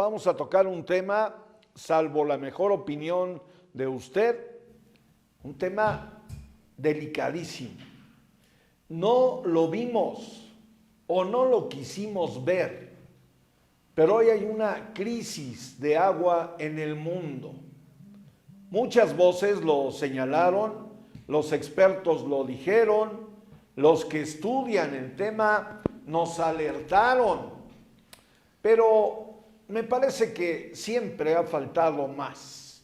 vamos a tocar un tema, salvo la mejor opinión de usted, un tema delicadísimo. No lo vimos o no lo quisimos ver, pero hoy hay una crisis de agua en el mundo. Muchas voces lo señalaron, los expertos lo dijeron, los que estudian el tema nos alertaron, pero me parece que siempre ha faltado más.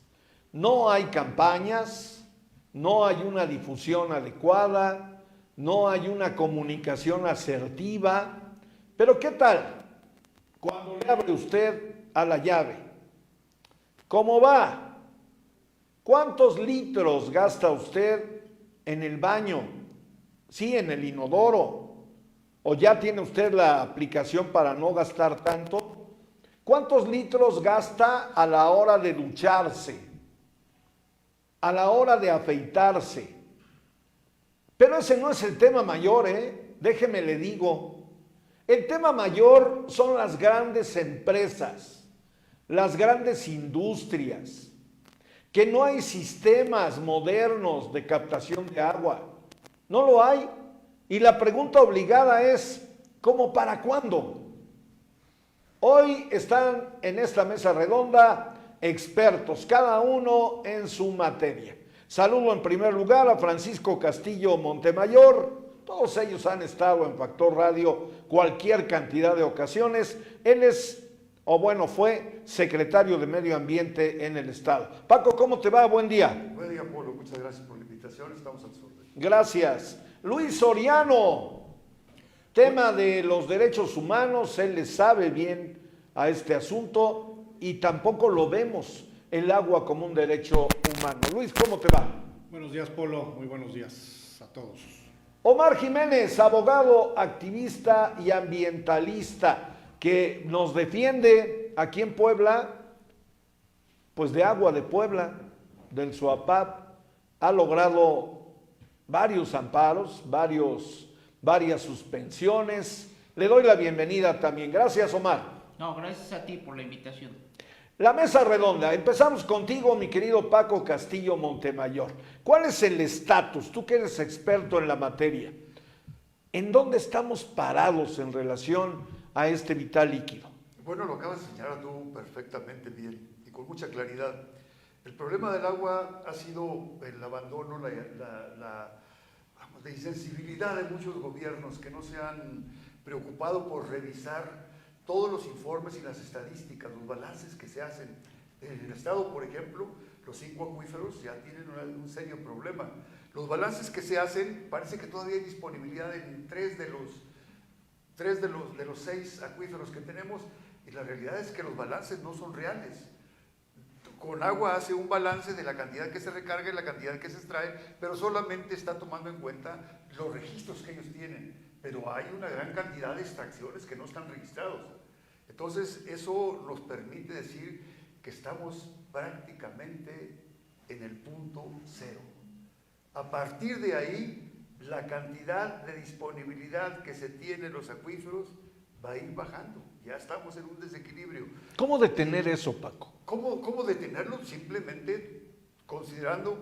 No hay campañas, no hay una difusión adecuada, no hay una comunicación asertiva, pero ¿qué tal cuando le abre usted a la llave? ¿Cómo va? ¿Cuántos litros gasta usted en el baño? Sí, en el inodoro. ¿O ya tiene usted la aplicación para no gastar tanto? ¿Cuántos litros gasta a la hora de ducharse? A la hora de afeitarse. Pero ese no es el tema mayor, déjeme le digo. El tema mayor son las grandes empresas, las grandes industrias, que no hay sistemas modernos de captación de agua. No lo hay. Y la pregunta obligada es, ¿cómo para cuándo? Hoy están en esta mesa redonda expertos, cada uno en su materia. Saludo en primer lugar a Francisco Castillo Montemayor. Todos ellos han estado en Factor Radio cualquier cantidad de ocasiones. Él es, fue secretario de Medio Ambiente en el Estado. Paco, ¿cómo te va? Buen día. Buen día, Polo. Muchas gracias por la invitación. Estamos al sur. Gracias. Luis Soriano, tema de los derechos humanos, él le sabe bien a este asunto y tampoco lo vemos el agua como un derecho humano. Luis, ¿cómo te va? Buenos días, Polo. Muy buenos días a todos. Omar Jiménez, abogado, activista y ambientalista, que nos defiende aquí en Puebla, pues de agua de Puebla, del Suapap, ha logrado varios amparos, varias suspensiones. Le doy la bienvenida también. Gracias, Omar. No, gracias a ti por la invitación. La mesa redonda. Empezamos contigo, mi querido Paco Castillo Montemayor. ¿Cuál es el estatus? Tú que eres experto en la materia. ¿En dónde estamos parados en relación a este vital líquido? Bueno, lo acabas de señalar tú perfectamente bien y con mucha claridad. El problema del agua ha sido el abandono, la insensibilidad de muchos gobiernos que no se han preocupado por revisar todos los informes y las estadísticas, los balances que se hacen. En el Estado, por ejemplo, los 5 acuíferos ya tienen un serio problema. Los balances que se hacen, parece que todavía hay disponibilidad en 3 de los 6 acuíferos que tenemos, y la realidad es que los balances no son reales. Con agua hace un balance de la cantidad que se recarga y la cantidad que se extrae, pero solamente está tomando en cuenta los registros que ellos tienen. Pero hay una gran cantidad de extracciones que no están registrados. Entonces, eso nos permite decir que estamos prácticamente en el punto cero. A partir de ahí, la cantidad de disponibilidad que se tiene en los acuíferos va a ir bajando. Ya estamos en un desequilibrio. ¿Cómo detener eso, Paco? ¿Cómo detenerlo? Simplemente considerando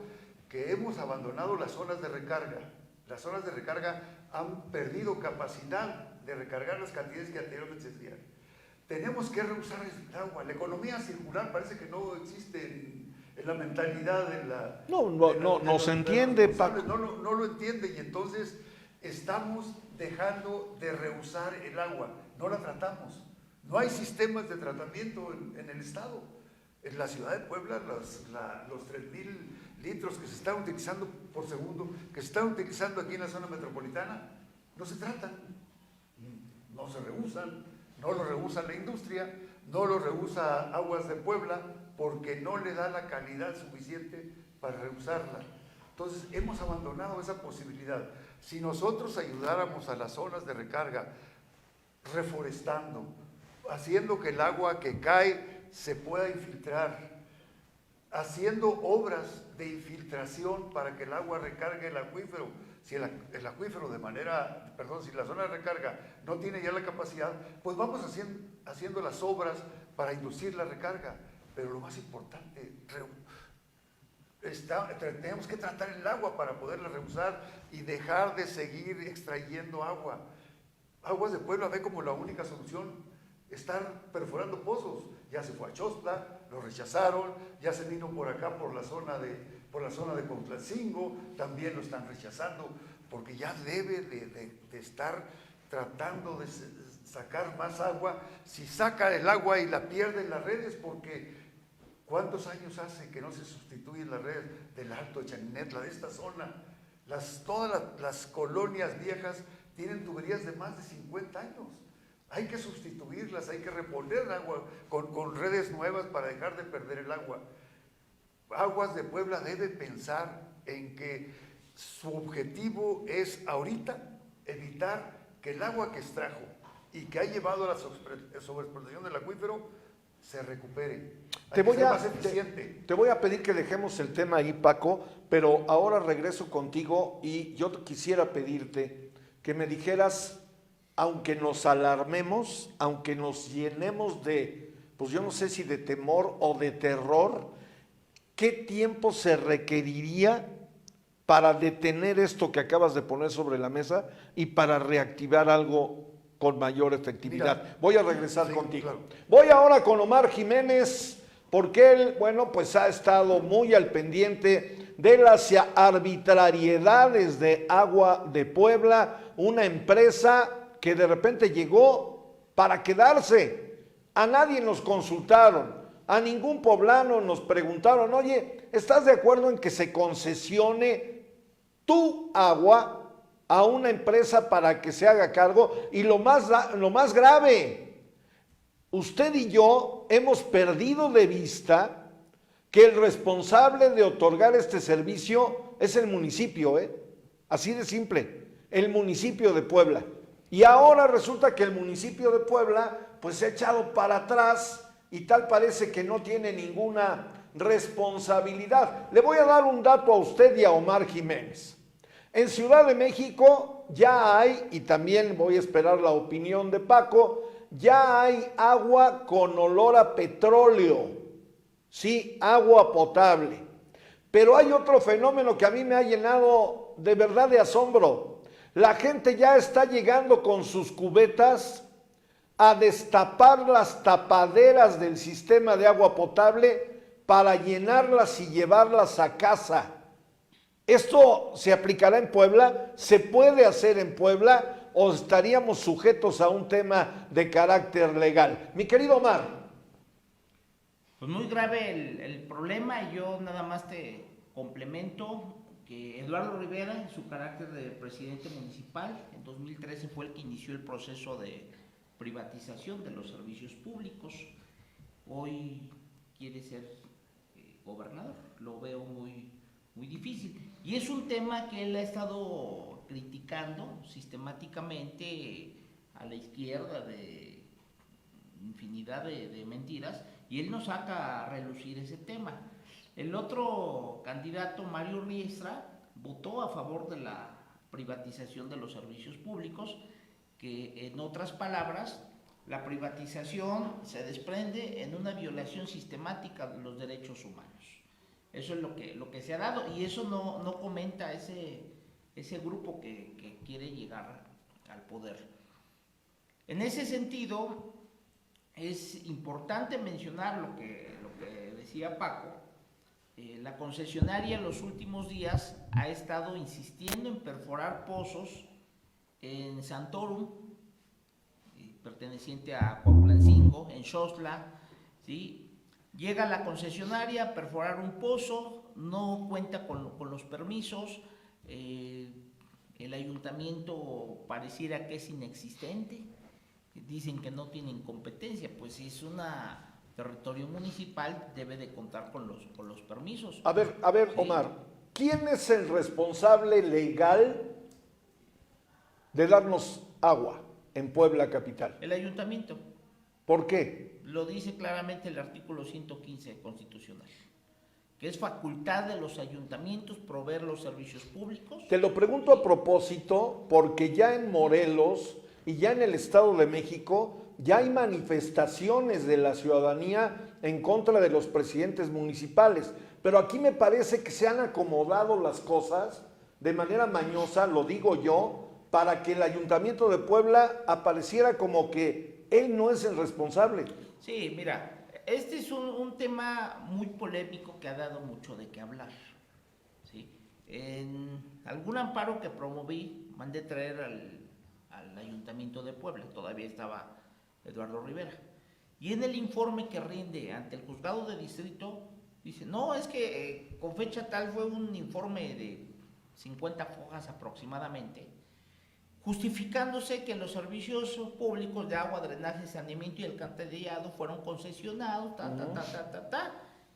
que hemos abandonado las zonas de recarga. Las zonas de recarga han perdido capacidad de recargar las cantidades que anteriormente se hacían. Tenemos que reusar el agua. La economía circular parece que no existe en la mentalidad de la... No se entiende, Paco. No lo entiende, y entonces estamos dejando de reusar el agua. No la tratamos. No hay sistemas de tratamiento en el Estado. En la ciudad de Puebla, los 3,000 litros que se están utilizando por segundo, que se están utilizando aquí en la zona metropolitana, no se tratan, no se reusan, no lo reusa la industria, no lo reusa Aguas de Puebla, porque no le da la calidad suficiente para reusarla. Entonces, hemos abandonado esa posibilidad. Si nosotros ayudáramos a las zonas de recarga, reforestando, haciendo que el agua que cae se pueda infiltrar, haciendo obras de infiltración para que el agua recargue el acuífero. Si el acuífero si la zona de recarga no tiene ya la capacidad, pues vamos haciendo las obras para inducir la recarga. Pero lo más importante, tenemos que tratar el agua para poderla reusar y dejar de seguir extrayendo agua. Aguas de Puebla ve como la única solución estar perforando pozos. Ya se fue a Chostla, lo rechazaron, ya se vino por acá por la zona de Contlancingo, también lo están rechazando, porque ya debe de estar tratando de sacar más agua. Si saca el agua y la pierde en las redes, porque ¿cuántos años hace que no se sustituyen las redes del Alto de Chaninetla, de esta zona? Todas las colonias viejas tienen tuberías de más de 50 años. Hay que sustituirlas, hay que reponer el agua con redes nuevas para dejar de perder el agua. Aguas de Puebla debe pensar en que su objetivo es ahorita evitar que el agua que extrajo y que ha llevado a la sobreexplotación del acuífero se recupere. Te voy a pedir que dejemos el tema ahí, Paco, pero ahora regreso contigo y yo quisiera pedirte que me dijeras, aunque nos alarmemos, aunque nos llenemos de, pues yo no sé si de temor o de terror, ¿qué tiempo se requeriría para detener esto que acabas de poner sobre la mesa y para reactivar algo con mayor efectividad? Mira, voy a regresar contigo. Claro. Voy ahora con Omar Jiménez, porque él, bueno, pues ha estado muy al pendiente de las arbitrariedades de Agua de Puebla, una empresa que de repente llegó para quedarse. A nadie nos consultaron, a ningún poblano nos preguntaron, oye, ¿estás de acuerdo en que se concesione tu agua a una empresa para que se haga cargo? Y lo más grave, usted y yo hemos perdido de vista que el responsable de otorgar este servicio es el municipio, así de simple, el municipio de Puebla. Y ahora resulta que el municipio de Puebla pues se ha echado para atrás y tal parece que no tiene ninguna responsabilidad. Le voy a dar un dato a usted y a Omar Jiménez. En Ciudad de México ya hay, y también voy a esperar la opinión de Paco, ya hay agua con olor a petróleo, sí, agua potable. Pero hay otro fenómeno que a mí me ha llenado de verdad de asombro. La gente ya está llegando con sus cubetas a destapar las tapaderas del sistema de agua potable para llenarlas y llevarlas a casa. ¿Esto se aplicará en Puebla? ¿Se puede hacer en Puebla? ¿O estaríamos sujetos a un tema de carácter legal? Mi querido Omar. Pues muy grave el problema, y yo nada más te complemento que Eduardo Rivera, en su carácter de presidente municipal, en 2013 fue el que inició el proceso de privatización de los servicios públicos. Hoy quiere ser gobernador, lo veo muy difícil. Y es un tema que él ha estado criticando sistemáticamente a la izquierda de infinidad de mentiras, y él no saca a relucir ese tema. El otro candidato, Mario Riestra, votó a favor de la privatización de los servicios públicos, que en otras palabras, la privatización se desprende en una violación sistemática de los derechos humanos. Eso es lo que se ha dado, y eso no comenta ese grupo que quiere llegar al poder. En ese sentido, es importante mencionar lo que decía Paco. La concesionaria en los últimos días ha estado insistiendo en perforar pozos en Santorum, perteneciente a Contlancingo, en Xostla, ¿sí? Llega la concesionaria a perforar un pozo, no cuenta con los permisos, el ayuntamiento pareciera que es inexistente, dicen que no tienen competencia, pues si es un territorio municipal debe de contar con los permisos. A ver, sí. Omar, ¿quién es el responsable legal de darnos agua en Puebla capital? El ayuntamiento. ¿Por qué? Lo dice claramente el artículo 115 constitucional, que es facultad de los ayuntamientos proveer los servicios públicos. Te lo pregunto a propósito porque ya en Morelos y ya en el Estado de México ya hay manifestaciones de la ciudadanía en contra de los presidentes municipales, pero aquí me parece que se han acomodado las cosas de manera mañosa, lo digo yo, para que el Ayuntamiento de Puebla apareciera como que él no es el responsable. Sí, mira, este es un tema muy polémico que ha dado mucho de qué hablar. ¿Sí? En algún amparo que promoví, mandé traer al Ayuntamiento de Puebla, todavía estaba Eduardo Rivera, y en el informe que rinde ante el juzgado de distrito, dice, no, es que con fecha tal fue un informe de 50 hojas aproximadamente, justificándose que los servicios públicos de agua, drenaje, saneamiento y alcantarillado fueron concesionados,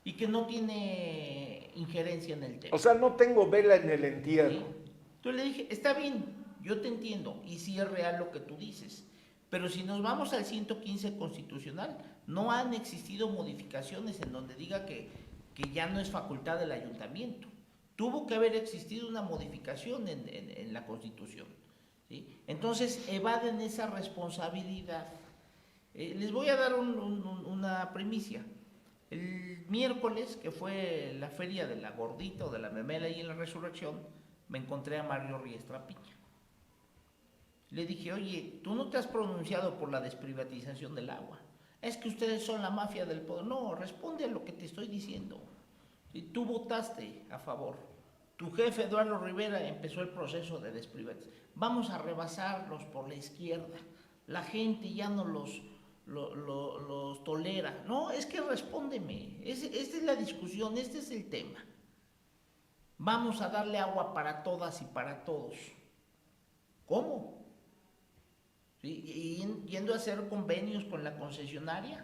y que no tiene injerencia en el tema. O sea, no tengo vela en el entierro. ¿Sí? Entonces le dije, está bien, yo te entiendo, y sí es real lo que tú dices, pero si nos vamos al 115 constitucional, no han existido modificaciones en donde diga que ya no es facultad del ayuntamiento. Tuvo que haber existido una modificación en la Constitución. ¿Sí? Entonces evaden esa responsabilidad. Les voy a dar una primicia. El miércoles, que fue la feria de la gordita o de la memela y en la resurrección, me encontré a Mario Riestra Piña. Le dije, oye, tú no te has pronunciado por la desprivatización del agua. Es que ustedes son la mafia del poder. No, responde a lo que te estoy diciendo. ¿Sí? Tú votaste a favor. Tu jefe, Eduardo Rivera, empezó el proceso de desprivatización. Vamos a rebasarlos por la izquierda. La gente ya no los tolera. No, es que respóndeme. Esta es la discusión, este es el tema. Vamos a darle agua para todas y para todos. ¿Cómo? ¿Sí? Y yendo a hacer convenios con la concesionaria.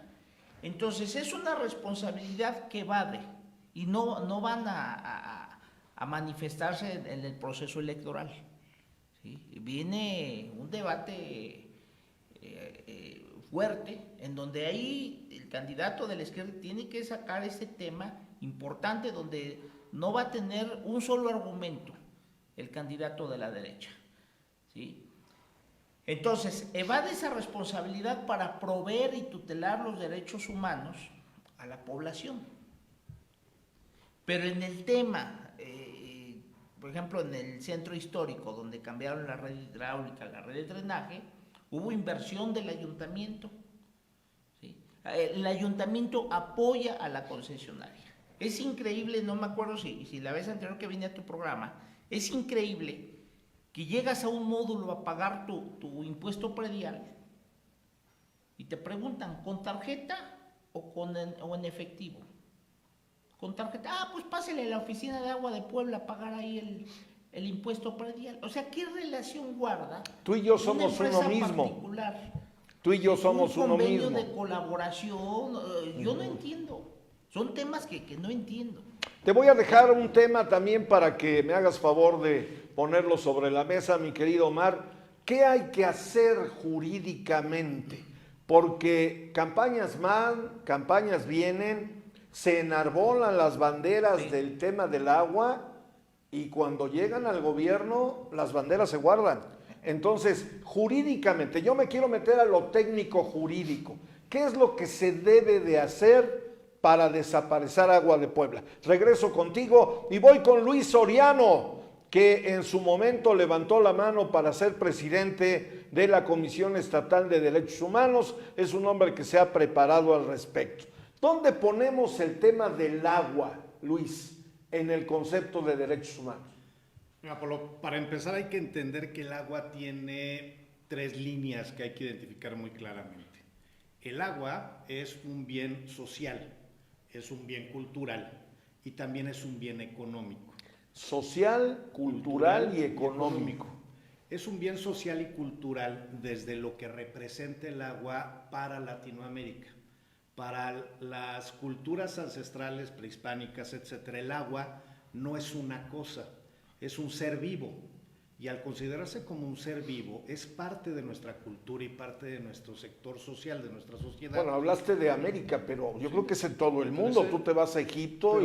Entonces es una responsabilidad que evade y no van a manifestarse en el proceso electoral. ¿Sí? Viene un debate fuerte en donde ahí el candidato de la izquierda tiene que sacar ese tema importante donde no va a tener un solo argumento el candidato de la derecha. ¿Sí? Entonces, evade esa responsabilidad para proveer y tutelar los derechos humanos a la población. Pero en el tema, por ejemplo, en el centro histórico, donde cambiaron la red hidráulica, la red de drenaje, hubo inversión del ayuntamiento. ¿Sí? El ayuntamiento apoya a la concesionaria. Es increíble, no me acuerdo si la vez anterior que vine a tu programa, es increíble que llegas a un módulo a pagar tu impuesto predial y te preguntan, ¿con tarjeta o en efectivo? Con tarjeta, pues pásele a la oficina de agua de Puebla a pagar ahí el impuesto predial. O sea, ¿qué relación guarda? Tú y yo somos uno mismo. Tú y yo somos uno mismo. Un convenio de colaboración, yo no entiendo. Son temas que no entiendo. Te voy a dejar un tema también para que me hagas favor de ponerlo sobre la mesa, mi querido Omar. ¿Qué hay que hacer jurídicamente? Porque campañas van, campañas vienen, se enarbolan las banderas del tema del agua y cuando llegan al gobierno las banderas se guardan. Entonces, jurídicamente, yo me quiero meter a lo técnico jurídico. ¿Qué es lo que se debe de hacer para desaparecer Agua de Puebla? Regreso contigo y voy con Luis Soriano, que en su momento levantó la mano para ser presidente de la Comisión Estatal de Derechos Humanos. Es un hombre que se ha preparado al respecto. ¿Dónde ponemos el tema del agua, Luis, en el concepto de derechos humanos? Mira, Polo, para empezar hay que entender que el agua tiene 3 líneas que hay que identificar muy claramente. El agua es un bien social, es un bien cultural y también es un bien económico. Social, cultural y económico. Es un bien social y cultural desde lo que representa el agua para Latinoamérica. Para las culturas ancestrales, prehispánicas, etcétera, el agua no es una cosa, es un ser vivo. Y al considerarse como un ser vivo, es parte de nuestra cultura y parte de nuestro sector social, de nuestra sociedad. Bueno, hablaste de América, pero yo creo que es en todo el mundo. Tú te vas a Egipto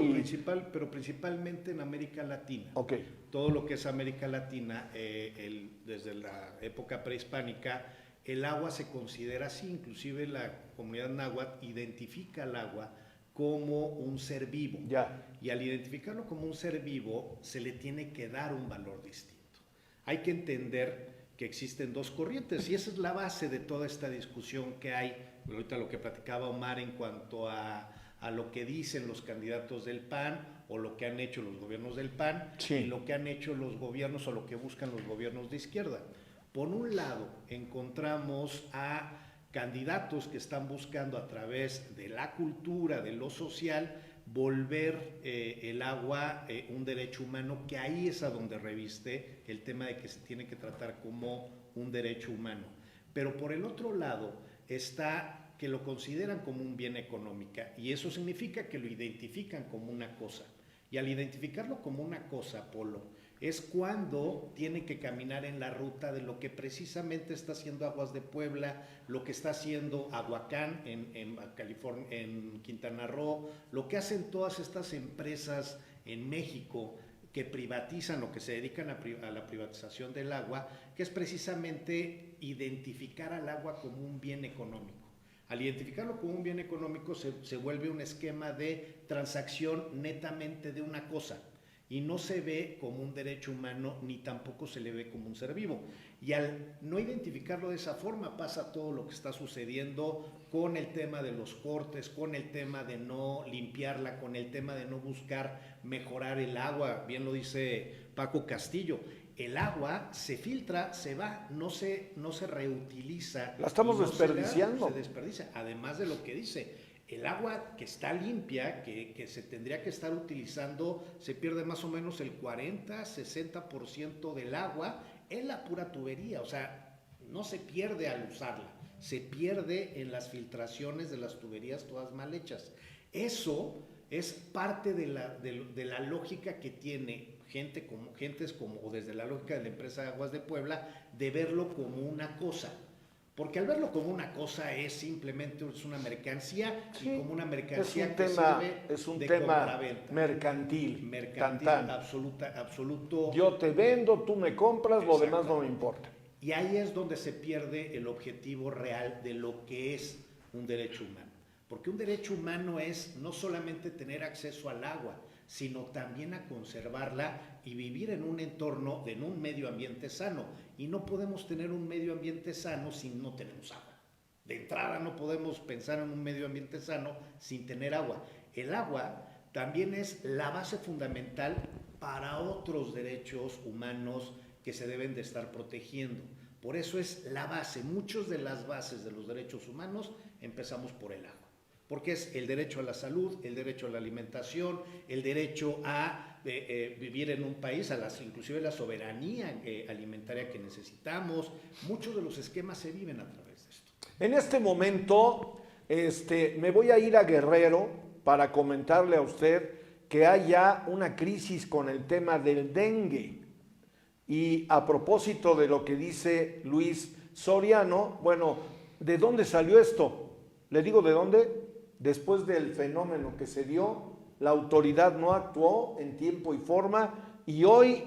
pero principalmente en América Latina. Okay. Todo lo que es América Latina, desde la época prehispánica, el agua se considera así, inclusive la comunidad náhuatl identifica el agua como un ser vivo. Ya. Y al identificarlo como un ser vivo, se le tiene que dar un valor distinto. Hay que entender que existen dos corrientes y esa es la base de toda esta discusión que hay, ahorita lo que platicaba Omar en cuanto a lo que dicen los candidatos del PAN o lo que han hecho los gobiernos del PAN sí. y lo que han hecho los gobiernos o lo que buscan los gobiernos de izquierda. Por un lado, encontramos a candidatos que están buscando a través de la cultura, de lo social, volver el agua un derecho humano, que ahí es a donde reviste el tema de que se tiene que tratar como un derecho humano. Pero por el otro lado está que lo consideran como un bien económico y eso significa que lo identifican como una cosa. Y al identificarlo como una cosa, Polo, es cuando tiene que caminar en la ruta de lo que precisamente está haciendo Aguas de Puebla, lo que está haciendo Aguacán en California, en Quintana Roo, lo que hacen todas estas empresas en México que privatizan o que se dedican a la privatización del agua, que es precisamente identificar al agua como un bien económico. Al identificarlo como un bien económico se vuelve un esquema de transacción netamente de una cosa y no se ve como un derecho humano ni tampoco se le ve como un ser vivo. Y al no identificarlo de esa forma pasa todo lo que está sucediendo con el tema de los cortes, con el tema de no limpiarla, con el tema de no buscar mejorar el agua. Bien lo dice Paco Castillo. El agua se filtra, se va, no se reutiliza. La estamos desperdiciando. Se desperdicia, además de lo que dice, el agua que está limpia, que se tendría que estar utilizando, se pierde más o menos el 40-60% del agua en la pura tubería, o sea, no se pierde al usarla, se pierde en las filtraciones de las tuberías todas mal hechas. Eso es parte de la lógica que tiene gentes como, o desde la lógica de la empresa Aguas de Puebla, de verlo como una cosa. Porque al verlo como una cosa es simplemente una mercancía, sí, y como una mercancía es un tema mercantil. Mercantil, absoluto. Yo te vendo, tú me compras, lo demás no me importa. Y ahí es donde se pierde el objetivo real de lo que es un derecho humano. Porque un derecho humano es no solamente tener acceso al agua, sino también a conservarla y vivir en un entorno, en un medio ambiente sano. Y no podemos tener un medio ambiente sano si no tenemos agua. De entrada no podemos pensar en un medio ambiente sano sin tener agua. El agua también es la base fundamental para otros derechos humanos que se deben de estar protegiendo. Por eso es la base. Muchas de las bases de los derechos humanos empezamos por el agua. Porque es el derecho a la salud, el derecho a la alimentación, el derecho a vivir en un país, inclusive la soberanía alimentaria que necesitamos. Muchos de los esquemas se viven a través de esto. En este momento me voy a ir a Guerrero para comentarle a usted que hay ya una crisis con el tema del dengue. Y a propósito de lo que dice Luis Soriano, bueno, ¿de dónde salió esto? ¿Le digo de dónde? Después del fenómeno que se dio, la autoridad no actuó en tiempo y forma y hoy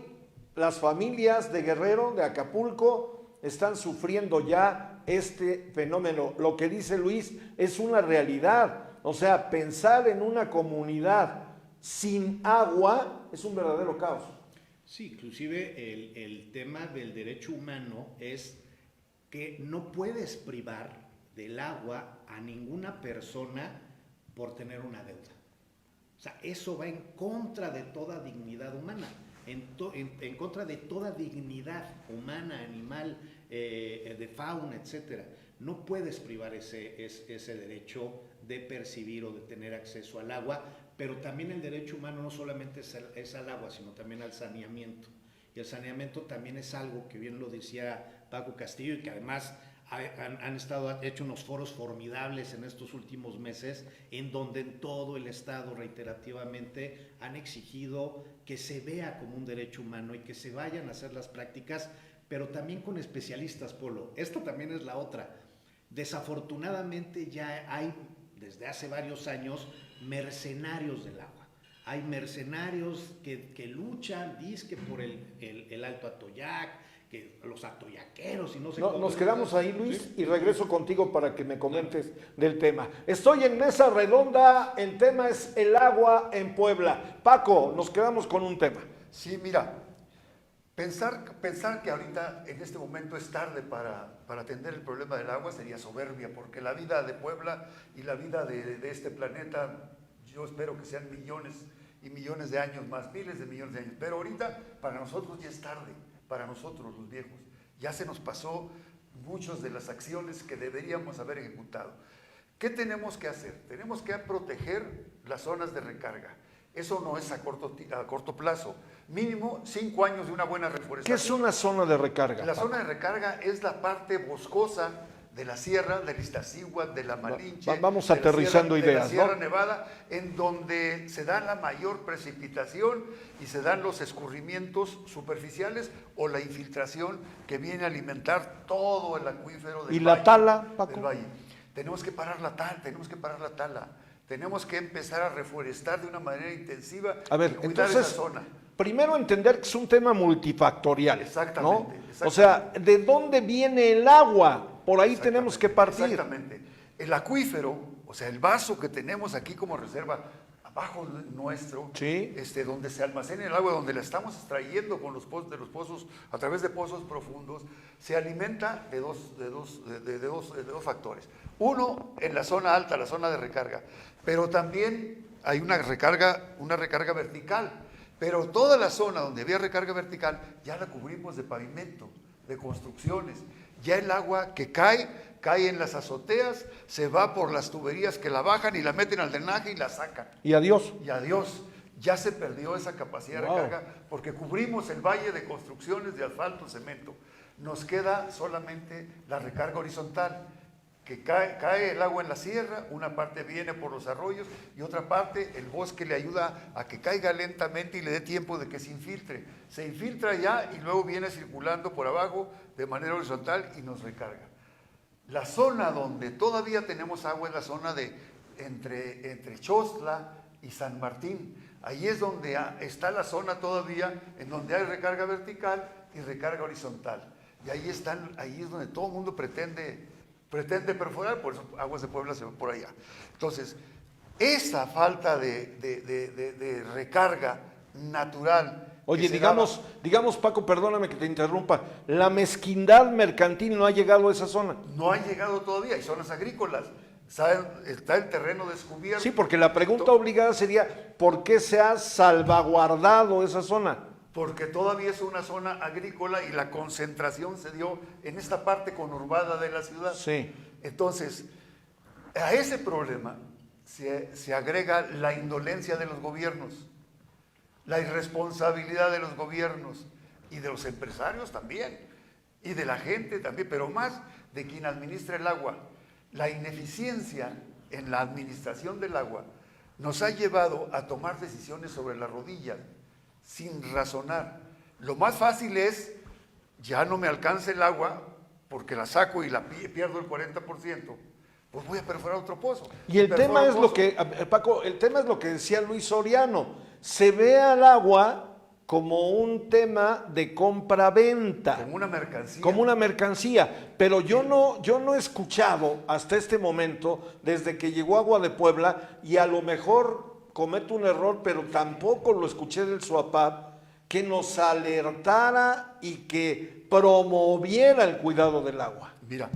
las familias de Guerrero, de Acapulco, están sufriendo ya este fenómeno. Lo que dice Luis es una realidad. O sea, pensar en una comunidad sin agua es un verdadero caos. Sí, inclusive el tema del derecho humano es que no puedes privar del agua a ninguna persona por tener una deuda. O sea, eso va en contra de toda dignidad humana, en contra de toda dignidad humana, animal, de fauna, etc. No puedes privar ese derecho de percibir o de tener acceso al agua, pero también el derecho humano no solamente es al agua, sino también al saneamiento. Y el saneamiento también es algo que bien lo decía Paco Castillo y que además han hecho unos foros formidables en estos últimos meses, en donde en todo el estado reiterativamente han exigido que se vea como un derecho humano y que se vayan a hacer las prácticas, pero también con especialistas, Polo. Esta también es la otra. Desafortunadamente ya hay, desde hace varios años, mercenarios del agua. Hay mercenarios que luchan, dizque por el Alto Atoyac, los atoyaqueros y no sé No, cómo. nos quedamos ahí, Luis, y regreso contigo para que me comentes del tema. Estoy en mesa redonda, el tema es el agua en Puebla. Paco, nos quedamos con un tema. Sí, mira, pensar que ahorita en este momento es tarde para atender el problema del agua sería soberbia, porque la vida de Puebla y la vida de este planeta, yo espero que sean millones y millones de años más, miles de millones de años, pero ahorita para nosotros ya es tarde, para nosotros los viejos, ya se nos pasó muchas de las acciones que deberíamos haber ejecutado. ¿Qué tenemos que hacer? Tenemos que proteger las zonas de recarga. Eso no es a corto plazo. Mínimo 5 años de una buena reforestación. ¿Qué es una zona de recarga? La Paco? zona de recarga es la parte boscosa de la sierra, del Iztaccíhuatl, de la Malinche. Vamos de la aterrizando sierra, ideas, de la Sierra ¿no? Nevada, en donde se da la mayor precipitación y se dan los escurrimientos superficiales o la infiltración que viene a alimentar todo el acuífero del ¿Y la tala, Paco? del valle. Tenemos que parar la tala, tenemos que empezar a reforestar de una manera intensiva A ver, y cuidar entonces, esa zona. primero entender que es un tema multifactorial. Exactamente, ¿no? O sea, ¿de dónde viene el agua? Por ahí tenemos que partir. Exactamente. El acuífero, o sea, el vaso que tenemos aquí como reserva, abajo nuestro, Sí. donde se almacena el agua, donde la estamos extrayendo con los pozos, a través de pozos profundos, se alimenta de dos factores. Uno, en la zona alta, la zona de recarga, pero también hay una recarga vertical. Pero toda la zona donde había recarga vertical ya la cubrimos de pavimento, de construcciones. Ya el agua que cae en las azoteas, se va por las tuberías que la bajan y la meten al drenaje y la sacan. Y adiós. Y adiós, ya se perdió esa capacidad de Wow. recarga porque cubrimos el valle de construcciones de asfalto, cemento. Nos queda solamente la recarga horizontal, que cae el agua en la sierra, una parte viene por los arroyos y otra parte el bosque le ayuda a que caiga lentamente y le dé tiempo de que se infiltre. Se infiltra ya y luego viene circulando por abajo de manera horizontal y nos recarga. La zona donde todavía tenemos agua es la zona de entre Chostla y San Martín. Ahí es donde está la zona todavía en donde hay recarga vertical y recarga horizontal. Y ahí es donde todo el mundo pretende perforar, por eso Aguas de Puebla se va por allá. Entonces, esa falta de recarga natural. Oye, digamos, Paco, perdóname que te interrumpa, la mezquindad mercantil no ha llegado a esa zona. No ha llegado todavía, hay zonas agrícolas, está el terreno descubierto. Sí, porque la pregunta obligada sería, ¿por qué se ha salvaguardado esa zona? Porque todavía es una zona agrícola y la concentración se dio en esta parte conurbada de la ciudad. Sí. Entonces, a ese problema se agrega la indolencia de los gobiernos, la irresponsabilidad de los gobiernos y de los empresarios también, y de la gente también, pero más de quien administra el agua. La ineficiencia en la administración del agua nos ha llevado a tomar decisiones sobre las rodillas, sin razonar. Lo más fácil es, ya no me alcanza el agua, porque la saco y la pierdo el 40%, pues voy a perforar otro pozo. Y el tema es lo que, Paco, el tema es lo que decía Luis Soriano, se ve al agua como un tema de compra-venta. Como una mercancía. Como una mercancía, pero yo no he escuchado hasta este momento, desde que llegó Agua de Puebla, y a lo mejor cometo un error, pero tampoco lo escuché del SUAPAP, que nos alertara y que promoviera el cuidado del agua. Mira,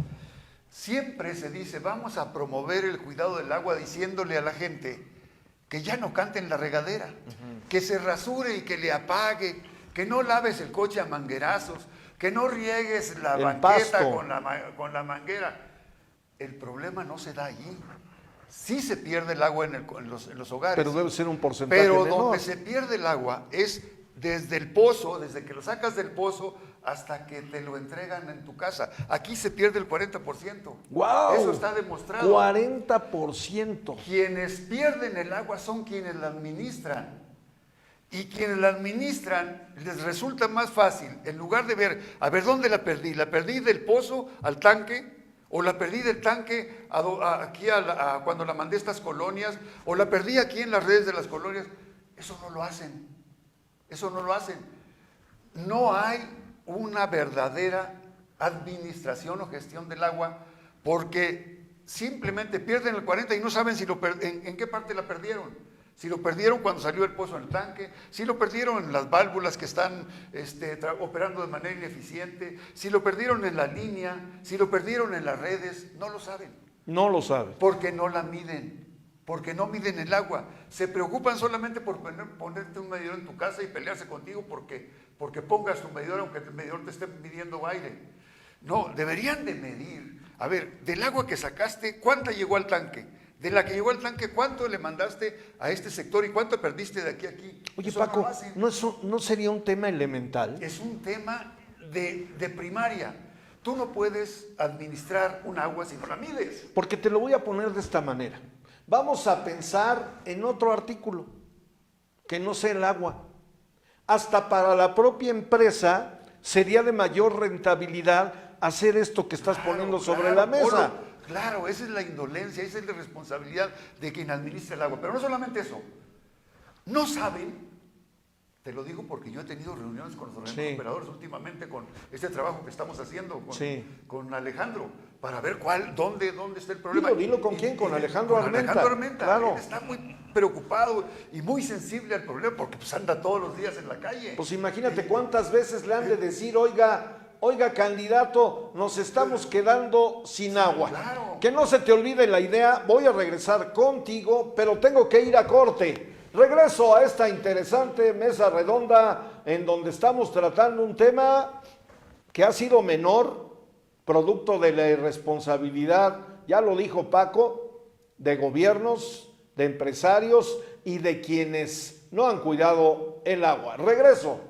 siempre se dice, vamos a promover el cuidado del agua diciéndole a la gente que ya no cante en la regadera, que se rasure y que le apague, que no laves el coche a manguerazos, que no riegues la El banqueta pasto. con la manguera. El problema no se da allí. Sí se pierde el agua en los hogares. Pero debe ser un porcentaje Pero menor. donde se pierde el agua es desde el pozo, desde que lo sacas del pozo hasta que te lo entregan en tu casa. Aquí se pierde el 40%. ¡Guau! Eso está demostrado. 40%. Quienes pierden el agua son quienes la administran. Y quienes la administran les resulta más fácil, en lugar de ver, a ver, ¿dónde la perdí del pozo al tanque? ¿O la perdí del tanque cuando la mandé a estas colonias? ¿O la perdí aquí en las redes de las colonias? Eso no lo hacen. No hay una verdadera administración o gestión del agua, porque simplemente pierden el 40 y no saben si en qué parte la perdieron. Si lo perdieron cuando salió el pozo en el tanque, si lo perdieron en las válvulas que están operando de manera ineficiente, si lo perdieron en la línea, si lo perdieron en las redes, no lo saben. No lo saben. Porque no la miden, porque no miden el agua. Se preocupan solamente por ponerte un medidor en tu casa y pelearse contigo porque pongas tu medidor aunque el medidor te esté midiendo aire. No, deberían de medir. A ver, del agua que sacaste, ¿cuánta llegó al tanque? De la que llegó al tanque, ¿cuánto le mandaste a este sector y cuánto perdiste de aquí a aquí? Oye, Eso Paco, no lo hacen. ¿no sería un tema elemental? Es un tema de primaria. Tú no puedes administrar un agua si no la mides. Porque te lo voy a poner de esta manera. Vamos a pensar en otro artículo, que no sea el agua. Hasta para la propia empresa sería de mayor rentabilidad hacer esto que estás poniendo sobre la mesa. Polo, claro, esa es la indolencia, esa es la responsabilidad de quien administra el agua. Pero no solamente eso, no saben, te lo digo porque yo he tenido reuniones con los organismos operadores últimamente con este trabajo que estamos haciendo con Alejandro, para ver dónde está el problema. Dilo con quién, con Alejandro Armenta. Alejandro Armenta, claro. Él está muy preocupado y muy sensible al problema porque pues anda todos los días en la calle. Pues imagínate cuántas veces le han de decir, oiga, candidato, nos estamos quedando sin agua. Claro. Que no se te olvide la idea, voy a regresar contigo, pero tengo que ir a corte. Regreso a esta interesante mesa redonda en donde estamos tratando un tema que ha sido menor, producto de la irresponsabilidad, ya lo dijo Paco, de gobiernos, de empresarios y de quienes no han cuidado el agua. Regreso.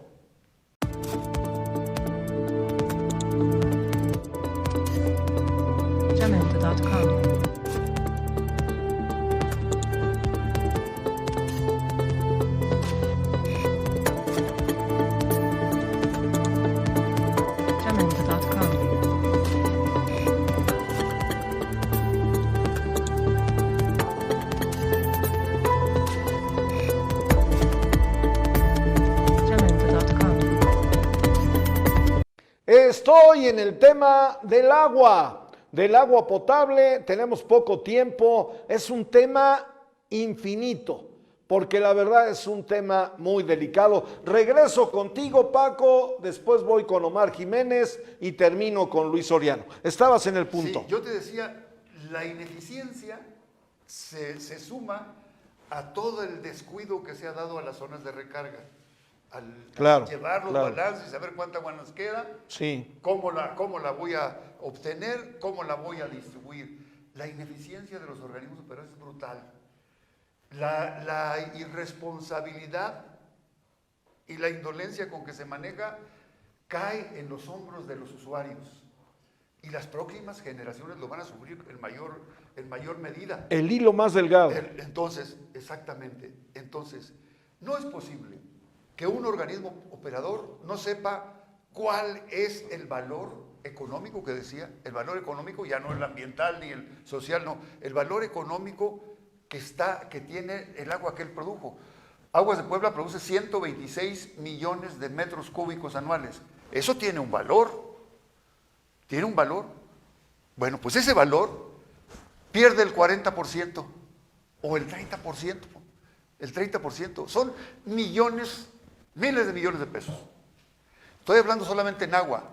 Jamendo.com. Estoy en el tema del agua potable, tenemos poco tiempo, es un tema infinito, porque la verdad es un tema muy delicado. Regreso contigo, Paco, después voy con Omar Jiménez y termino con Luis Soriano. Estabas en el punto. Sí, yo te decía, la ineficiencia se suma a todo el descuido que se ha dado a las zonas de recarga. Al llevar los balances y saber cuánta agua nos queda, cómo la voy a obtener, cómo la voy a distribuir. La ineficiencia de los organismos operadores es brutal. La irresponsabilidad y la indolencia con que se maneja cae en los hombros de los usuarios. Y las próximas generaciones lo van a sufrir en mayor medida. El hilo más delgado. Entonces, exactamente. Entonces, no es posible que un organismo operador no sepa cuál es el valor económico que decía. El valor económico ya no el ambiental ni el social, no. El valor económico que tiene el agua que él produjo. Aguas de Puebla produce 126 millones de metros cúbicos anuales. Eso tiene un valor. ¿Tiene un valor? Bueno, pues ese valor pierde el 40% o el 30%. El 30%. Son miles de millones de pesos. Estoy hablando solamente en agua.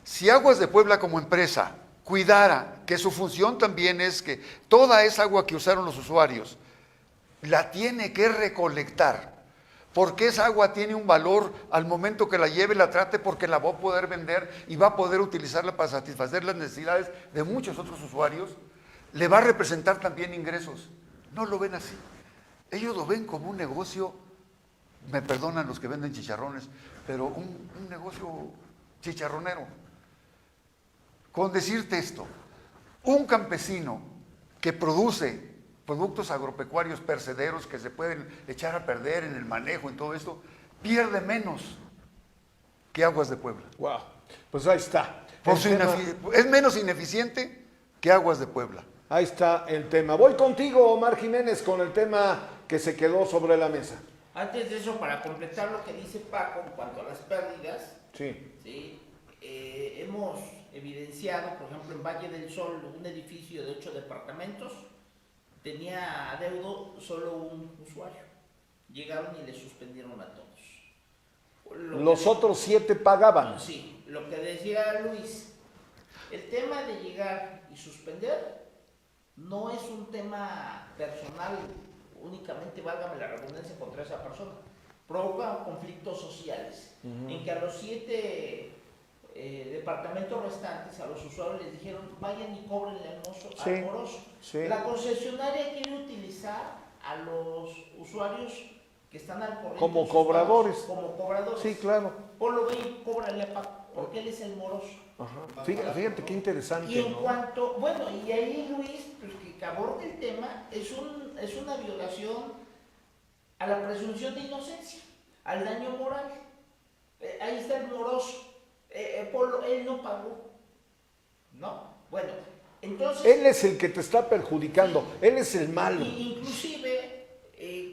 Si Aguas de Puebla como empresa cuidara que su función también es que toda esa agua que usaron los usuarios la tiene que recolectar, porque esa agua tiene un valor al momento que la lleve, la trate, porque la va a poder vender y va a poder utilizarla para satisfacer las necesidades de muchos otros usuarios, le va a representar también ingresos. No lo ven así. Ellos lo ven como un negocio, me perdonan los que venden chicharrones, pero un negocio chicharronero. Con decirte esto, un campesino que produce productos agropecuarios percederos que se pueden echar a perder en el manejo, en todo esto, pierde menos que Aguas de Puebla. Wow, pues ahí está. Es menos ineficiente que Aguas de Puebla. Ahí está el tema. Voy contigo, Omar Jiménez, con el tema que se quedó sobre la mesa. Antes de eso, para completar lo que dice Paco en cuanto a las pérdidas, Sí. ¿sí? Hemos evidenciado, por ejemplo, en Valle del Sol, un edificio de 8 departamentos, tenía adeudo solo un usuario. Llegaron y le suspendieron a todos. Los otros 7 pagaban. Sí, lo que decía Luis, el tema de llegar y suspender no es un tema personal, únicamente, válgame la redundancia, contra esa persona. Provoca conflictos sociales, en que a los 7 departamentos restantes, a los usuarios les dijeron, vayan y cóbrenle al moroso. Sí. La concesionaria quiere utilizar a los usuarios que están al corriente Como de sus cobradores. pagos, como cobradores. Sí, claro. Ponlo ve y cóbrale a Paco, porque él es el moroso. Ajá. Fíjate qué interesante, Y en ¿no? cuanto, bueno, y ahí Luis, pues que aborda el tema, es una violación a la presunción de inocencia, al daño moral. Ahí está el moroso. Polo, él no pagó. ¿No? Bueno, entonces... Él es el que te está perjudicando, él es el malo. Inclusive,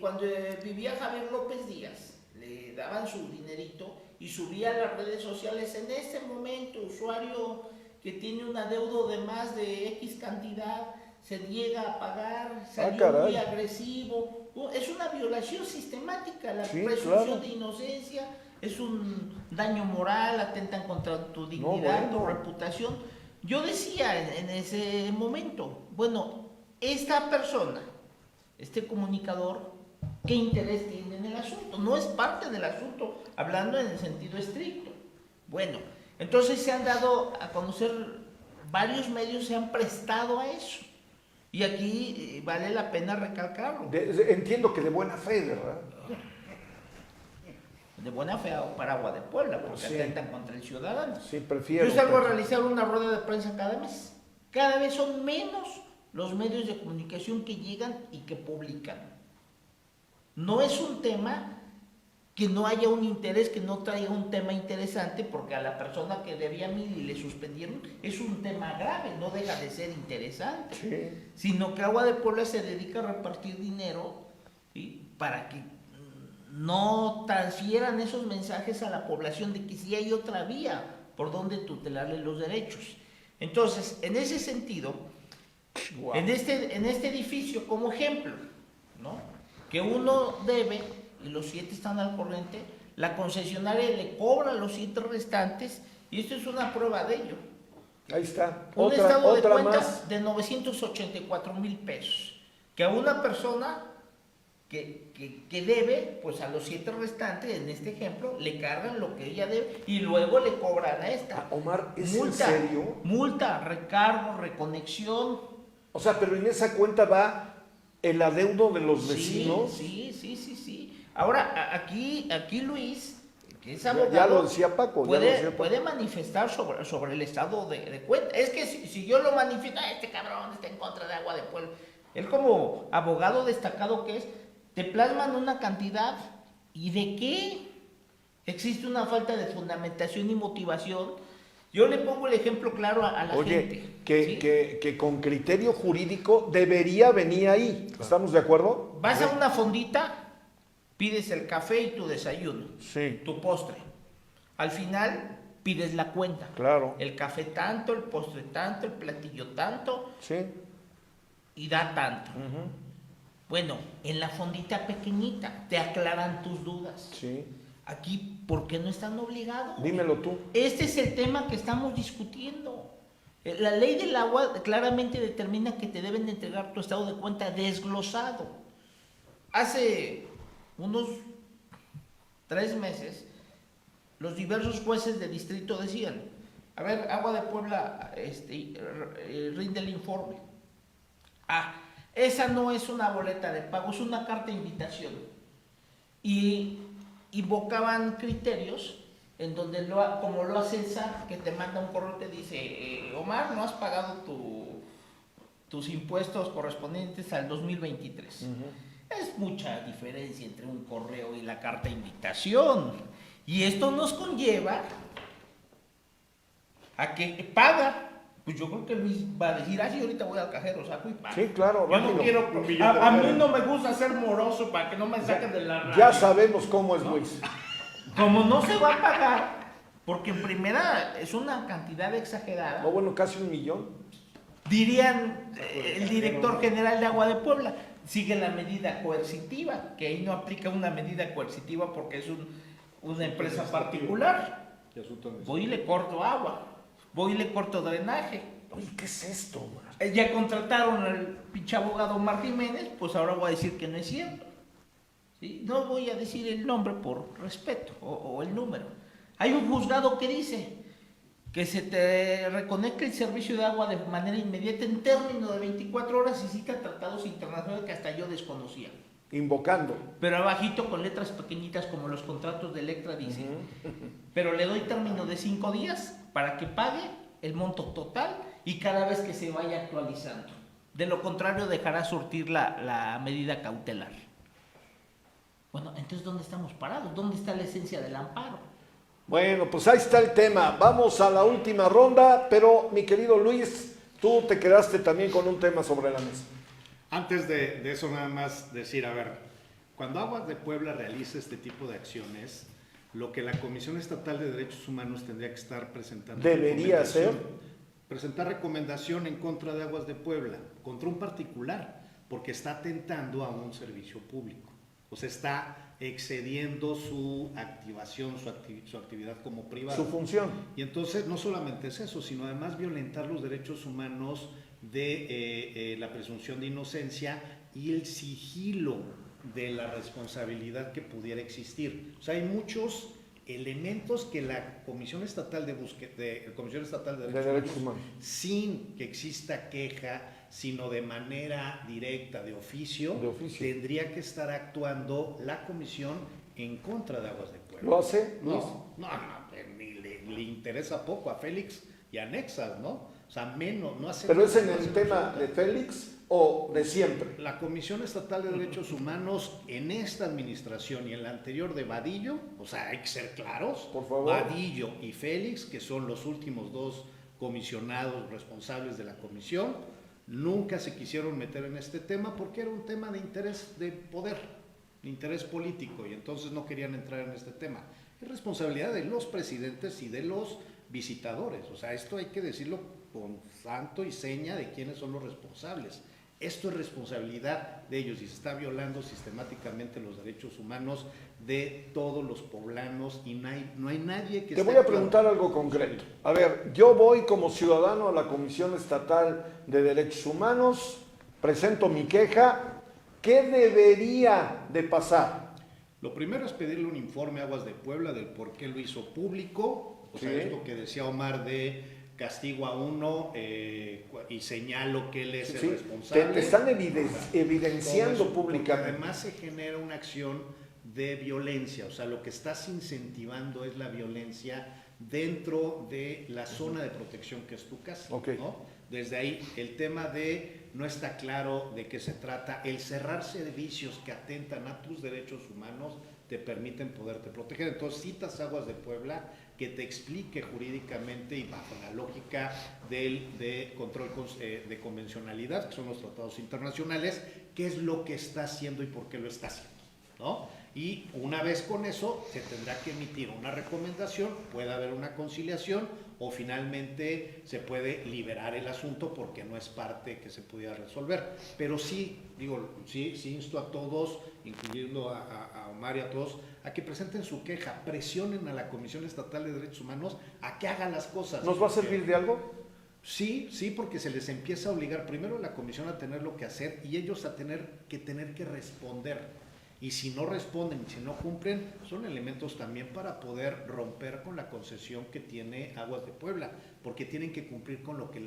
cuando vivía Javier López Díaz, le daban su dinerito y subía a las redes sociales, en este momento, usuario que tiene un adeudo de más de X cantidad, se niega a pagar, salió muy agresivo. Es una violación sistemática, la presunción de inocencia, es un daño moral, atentan contra tu dignidad, tu reputación. Yo decía en ese momento, bueno, esta persona, este comunicador, ¿qué interés tiene en el asunto? No es parte del asunto, hablando en el sentido estricto. Bueno, entonces se han dado a conocer, varios medios se han prestado a eso. Y aquí vale la pena recalcarlo. Entiendo que de buena fe, ¿verdad? De buena fe para Agua de Puebla, porque atentan contra el ciudadano. Sí, prefiero. Yo salgo a realizar una rueda de prensa cada mes. Cada vez son menos los medios de comunicación que llegan y que publican. No es un tema que no haya un interés, que no traiga un tema interesante, porque a la persona que debía 1,000 y le suspendieron, es un tema grave, no deja de ser interesante. Sí. Sino que Agua de Puebla se dedica a repartir dinero, ¿sí?, para que no transfieran esos mensajes a la población de que sí hay otra vía por donde tutelarle los derechos. Entonces, en ese sentido, Wow. en este edificio, como ejemplo, ¿no?, que uno debe, y los 7 están al corriente, la concesionaria le cobra a los 7 restantes, y esto es una prueba de ello. Ahí está. Un estado de cuentas más. de 984,000 pesos, que a una persona que debe, pues a los 7 restantes, en este ejemplo, le cargan lo que ella debe y luego le cobran a esta. Omar, ¿es multa, en serio? Multa, recargo, reconexión. O sea, pero en esa cuenta va el adeudo de los vecinos. Sí. Ahora, aquí Luis, que es abogado, ya lo decía Paco. puede manifestar sobre el estado de cuenta. Es que si yo lo manifiesto, este cabrón está en contra de Agua de Puebla. Él como abogado destacado que es, te plasman una cantidad, ¿y de qué? Existe una falta de fundamentación y motivación. Yo le pongo el ejemplo claro a la gente. Que con criterio jurídico debería venir ahí. ¿Estamos de acuerdo? Vas a una fondita, pides el café y tu desayuno, tu postre. Al final pides la cuenta. Claro. El café tanto, el postre tanto, el platillo tanto. Sí. Y da tanto. Bueno, en la fondita pequeñita te aclaran tus dudas. Sí. Aquí, ¿por qué no están obligados? Dímelo tú. Este es el tema que estamos discutiendo. La ley del agua claramente determina que te deben de entregar tu estado de cuenta desglosado. Hace unos 3 meses, los diversos jueces de distrito decían, a ver, Agua de Puebla rinde el informe. Esa no es una boleta de pago, es una carta de invitación. Y invocaban criterios en donde, como lo hace el SAT, que te manda un correo y te dice, Omar, no has pagado tus impuestos correspondientes al 2023. Es mucha diferencia entre un correo y la carta de invitación. Y esto nos conlleva a que paga. Pues yo creo que Luis va a decir, sí, ahorita voy al cajero, saco y pago. Sí, claro, yo no quiero, a mí no me gusta ser moroso para que no me saquen de la radio. Ya sabemos cómo es Luis. Como no se va a pagar, Porque en primera es una cantidad exagerada. No, bueno, casi 1 millón. Dirían el director general de Agua de Puebla, sigue la medida coercitiva, que ahí no aplica una medida coercitiva porque es una empresa particular. Voy y le corto agua, voy y le corto drenaje. Oye, ¿qué es esto, Omar? Ya contrataron al pinche abogado Omar Jiménez, pues ahora voy a decir que no es cierto. ¿Sí? No voy a decir el nombre por respeto o el número. Hay un juzgado que dice que se te reconecte el servicio de agua de manera inmediata en términos de 24 horas y cita tratados internacionales que hasta yo desconocía. Invocando. Pero abajito con letras pequeñitas como los contratos de Electra dice, pero le doy término de 5 días para que pague el monto total y cada vez que se vaya actualizando. De lo contrario dejará surtir la medida cautelar. Bueno, entonces ¿dónde estamos parados? ¿Dónde está la esencia del amparo? Bueno, pues ahí está el tema. Vamos a la última ronda, pero mi querido Luis, tú te quedaste también con un tema sobre la mesa. Antes de eso nada más decir, a ver, cuando Aguas de Puebla realiza este tipo de acciones, lo que la Comisión Estatal de Derechos Humanos tendría que estar presentando... Debería ser. Presentar recomendación en contra de Aguas de Puebla, contra un particular, porque está atentando a un servicio público. O sea, está excediendo su activación, su actividad como privado. Su función. Y entonces no solamente es eso, sino además violentar los derechos humanos de la presunción de inocencia y el sigilo de la responsabilidad que pudiera existir. O sea, hay muchos elementos que la Comisión Estatal de Derechos Humanos, sin que exista queja, sino de manera directa, de oficio, tendría que estar actuando la comisión en contra de Aguas de Puebla. ¿Lo hace, Luis? No, ni le interesa poco a Félix y a Nexas, ¿no? O sea, menos, no hace... ¿Pero es en el tema de Félix o de siempre? La Comisión Estatal de Derechos Humanos en esta administración y en la anterior de Vadillo, o sea, hay que ser claros, por favor. Vadillo y Félix, que son los últimos 2 comisionados responsables de la comisión, nunca se quisieron meter en este tema porque era un tema de interés de poder, de interés político, y entonces no querían entrar en este tema. Es responsabilidad de los presidentes y de los visitadores, o sea, esto hay que decirlo con santo y seña de quiénes son los responsables. Esto es responsabilidad de ellos y se está violando sistemáticamente los derechos humanos de todos los poblanos y no hay nadie que... Te voy a preguntar algo concreto. A ver, yo voy como ciudadano a la Comisión Estatal de Derechos Humanos, presento mi queja. ¿Qué debería de pasar? Lo primero es pedirle un informe a Aguas de Puebla del por qué lo hizo público, o sea, esto que decía Omar de castigo a uno y señalo que él es el responsable. Te están evidenciando públicamente. Además se genera una acción de violencia, o sea, lo que estás incentivando es la violencia dentro de la zona de protección que es tu casa, ¿no? Desde ahí el tema de no está claro de qué se trata, el cerrar servicios que atentan a tus derechos humanos te permiten poderte proteger. Entonces citas Aguas de Puebla que te explique jurídicamente y bajo la lógica de control de convencionalidad, que son los tratados internacionales, qué es lo que está haciendo y por qué lo está haciendo, ¿no? Y una vez con eso se tendrá que emitir una recomendación, puede haber una conciliación o finalmente se puede liberar el asunto porque no es parte que se pudiera resolver. Pero sí, sí insto a todos, incluyendo a Omar y a todos, a que presenten su queja, presionen a la Comisión Estatal de Derechos Humanos a que haga las cosas. ¿Nos va a servir de algo? Sí, porque se les empieza a obligar primero a la Comisión a tener lo que hacer y ellos a tener que responder. Y si no responden, si no cumplen, son elementos también para poder romper con la concesión que tiene Aguas de Puebla, porque tienen que cumplir con lo que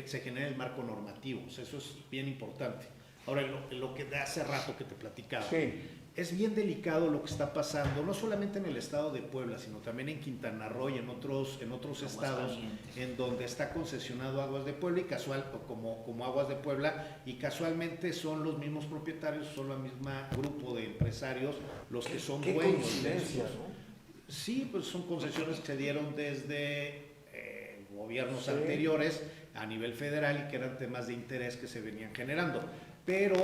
se genera el marco normativo. O sea, eso es bien importante. Ahora, lo que de hace rato que te platicaba, es bien delicado lo que está pasando, no solamente en el estado de Puebla, sino también en Quintana Roo y en otros estados en donde está concesionado Aguas de Puebla y como Aguas de Puebla, y casualmente son los mismos propietarios, son el mismo grupo de empresarios los que son dueños de eso. ¿No? Sí, pues son concesiones que se dieron desde gobiernos anteriores a nivel federal y que eran temas de interés que se venían generando. Pero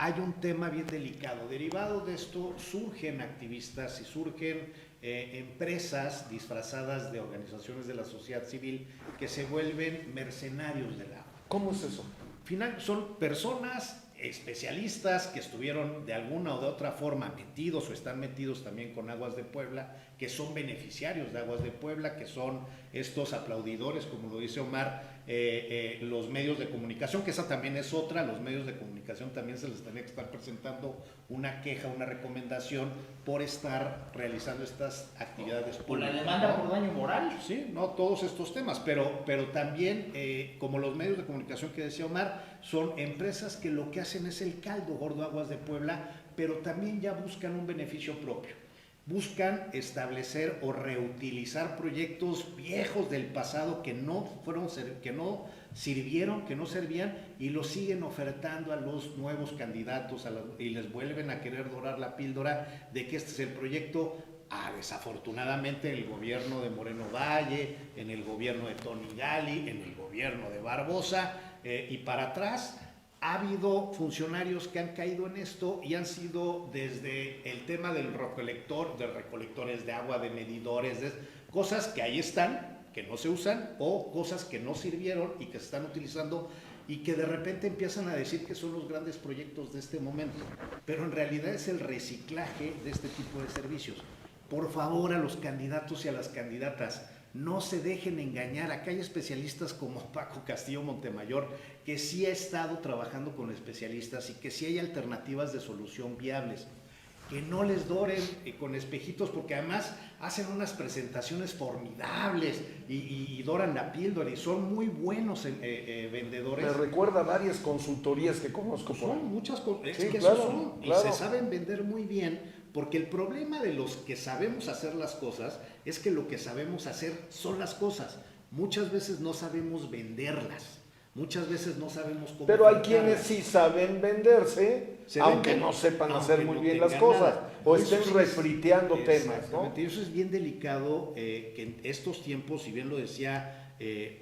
hay un tema bien delicado. Derivado de esto surgen activistas y surgen empresas disfrazadas de organizaciones de la sociedad civil que se vuelven mercenarios del agua. ¿Cómo es eso? Son personas especialistas que estuvieron de alguna o de otra forma metidos o están metidos también con Aguas de Puebla, que son beneficiarios de Aguas de Puebla, que son estos aplaudidores, como lo dice Omar, los medios de comunicación, que esa también es otra. Los medios de comunicación también se les tenía que estar presentando una queja, una recomendación por estar realizando estas actividades públicas. Por la demanda, ¿no?, por daño moral. Sí, no todos estos temas, pero también, como los medios de comunicación que decía Omar, son empresas que lo que hacen es el caldo gordo Aguas de Puebla, pero también ya buscan un beneficio propio. Buscan establecer o reutilizar proyectos viejos del pasado que no sirvieron, que no servían, y los siguen ofertando a los nuevos candidatos y les vuelven a querer dorar la píldora de que este es el proyecto. Desafortunadamente en el gobierno de Moreno Valle, en el gobierno de Tony Gali, en el gobierno de Barbosa y para atrás, ha habido funcionarios que han caído en esto y han sido desde el tema del recolector, de recolectores de agua, de medidores, de cosas que ahí están, que no se usan, o cosas que no sirvieron y que se están utilizando y que de repente empiezan a decir que son los grandes proyectos de este momento, pero en realidad es el reciclaje de este tipo de servicios. Por favor, a los candidatos y a las candidatas, no se dejen engañar. Acá hay especialistas como Paco Castillo Montemayor, que sí ha estado trabajando con especialistas y que sí hay alternativas de solución viables. Que no les doren con espejitos, porque además hacen unas presentaciones formidables y doran la píldora y son muy buenos vendedores. Me recuerda a varias consultorías que conozco. Son muchas cosas, sí, que claro, esos son, claro. Y se saben vender muy bien. Porque el problema de los que sabemos hacer las cosas es que lo que sabemos hacer son las cosas. Muchas veces no sabemos venderlas. Muchas veces no sabemos cómo. Pero hay contarlas. quienes sí saben venderse, aunque no sepan hacer muy bien las cosas, o estén refriteando temas, ¿no? Y eso es bien delicado, que en estos tiempos, si bien lo decía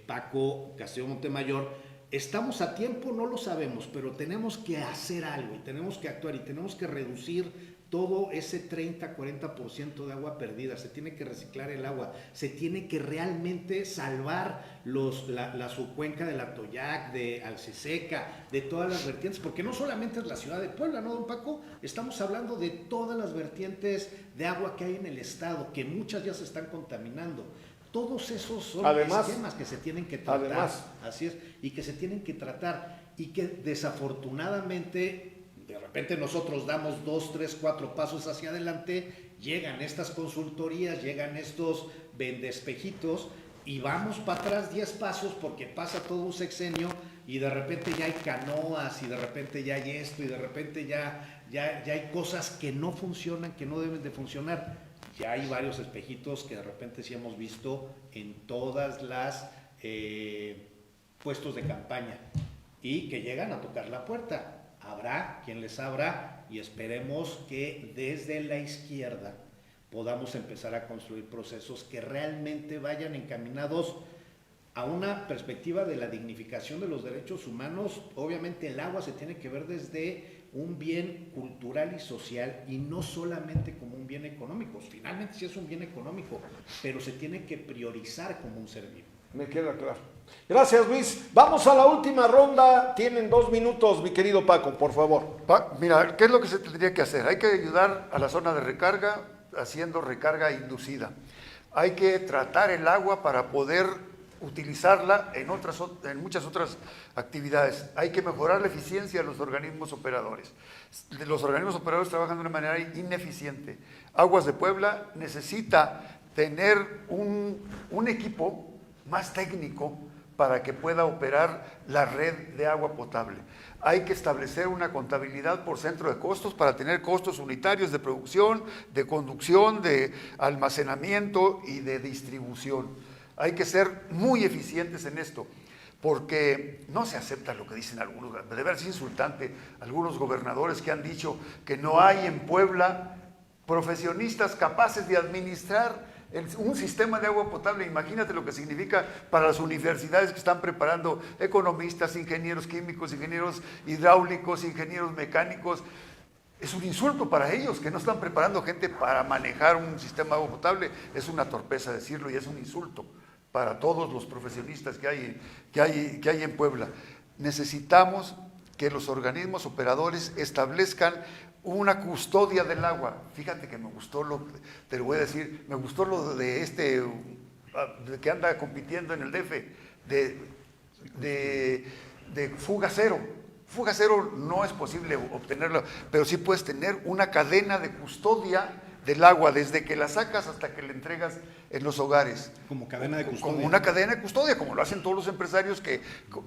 Paco Castillo Montemayor, estamos a tiempo, no lo sabemos, pero tenemos que hacer algo y tenemos que actuar y tenemos que reducir todo ese 30-40% de agua perdida. Se tiene que reciclar el agua, se tiene que realmente salvar la subcuenca del Atoyac, de Alceseca, de todas las vertientes, porque no solamente es la ciudad de Puebla, ¿no, don Paco? Estamos hablando de todas las vertientes de agua que hay en el estado, que muchas ya se están contaminando. Todos esos son esquemas que se tienen que tratar, así es, y que se tienen que tratar, y que desafortunadamente de repente nosotros damos 2, 3, 4 pasos hacia adelante, llegan estas consultorías, llegan estos vendespejitos y vamos para atrás 10 pasos porque pasa todo un sexenio y de repente ya hay canoas y de repente ya hay esto y de repente ya hay cosas que no funcionan, que no deben de funcionar. Ya hay varios espejitos que de repente sí hemos visto en todas las puestos de campaña y que llegan a tocar la puerta. Habrá quien les abra y esperemos que desde la izquierda podamos empezar a construir procesos que realmente vayan encaminados a una perspectiva de la dignificación de los derechos humanos. Obviamente el agua se tiene que ver desde un bien cultural y social y no solamente como un bien económico. Finalmente sí es un bien económico, pero se tiene que priorizar como un ser vivo. Me queda claro. Gracias, Luis. Vamos a la última ronda. Tienen 2 minutos, mi querido Paco, por favor. Mira, ¿qué es lo que se tendría que hacer? Hay que ayudar a la zona de recarga haciendo recarga inducida. Hay que tratar el agua para poder utilizarla en muchas otras actividades. Hay que mejorar la eficiencia de los organismos operadores. Los organismos operadores trabajan de una manera ineficiente. Aguas de Puebla necesita tener un equipo más técnico para que pueda operar la red de agua potable. Hay que establecer una contabilidad por centro de costos para tener costos unitarios de producción, de conducción, de almacenamiento y de distribución. Hay que ser muy eficientes en esto, porque no se acepta lo que dicen algunos, de verdad es insultante, algunos gobernadores que han dicho que no hay en Puebla profesionistas capaces de administrar Un sistema de agua potable, imagínate lo que significa para las universidades que están preparando economistas, ingenieros químicos, ingenieros hidráulicos, ingenieros mecánicos. Es un insulto para ellos, que no están preparando gente para manejar un sistema de agua potable. Es una torpeza decirlo y es un insulto para todos los profesionistas que hay en Puebla. Necesitamos que los organismos operadores establezcan una custodia del agua. Fíjate que te lo voy a decir, me gustó lo de de que anda compitiendo en el DF, de fuga cero. Fuga cero no es posible obtenerlo, pero sí puedes tener una cadena de custodia del agua, desde que la sacas hasta que la entregas en los hogares. Como cadena de custodia. Como una cadena de custodia, como lo hacen todos los empresarios que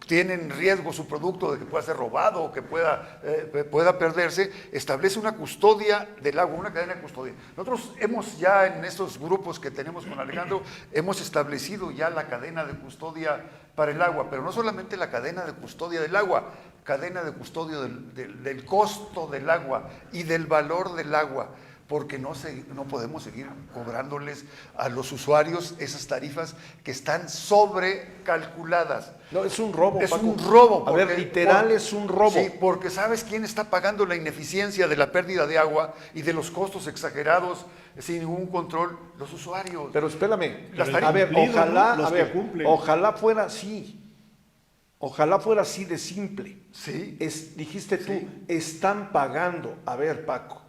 tienen riesgo su producto de que pueda ser robado o que pueda perderse. Establece una custodia del agua, una cadena de custodia. Nosotros hemos ya en estos grupos que tenemos con Alejandro, hemos establecido ya la cadena de custodia para el agua, pero no solamente la cadena de custodia del agua, cadena de custodia del costo del agua y del valor del agua, porque no podemos seguir cobrándoles a los usuarios esas tarifas que están sobrecalculadas. No, es un robo, Es Paco. un robo. A ver, literal es un robo. Sí, porque ¿sabes quién está pagando la ineficiencia de la pérdida de agua y de los costos exagerados sin ningún control? Los usuarios. Pero espérame, Las a tarifas. ver, Cumplidos, ojalá, ¿no? Los a que ver, cumplen. ojalá fuera así. Ojalá fuera así de simple. Sí. Dijiste tú, Sí. están pagando. A ver, Paco,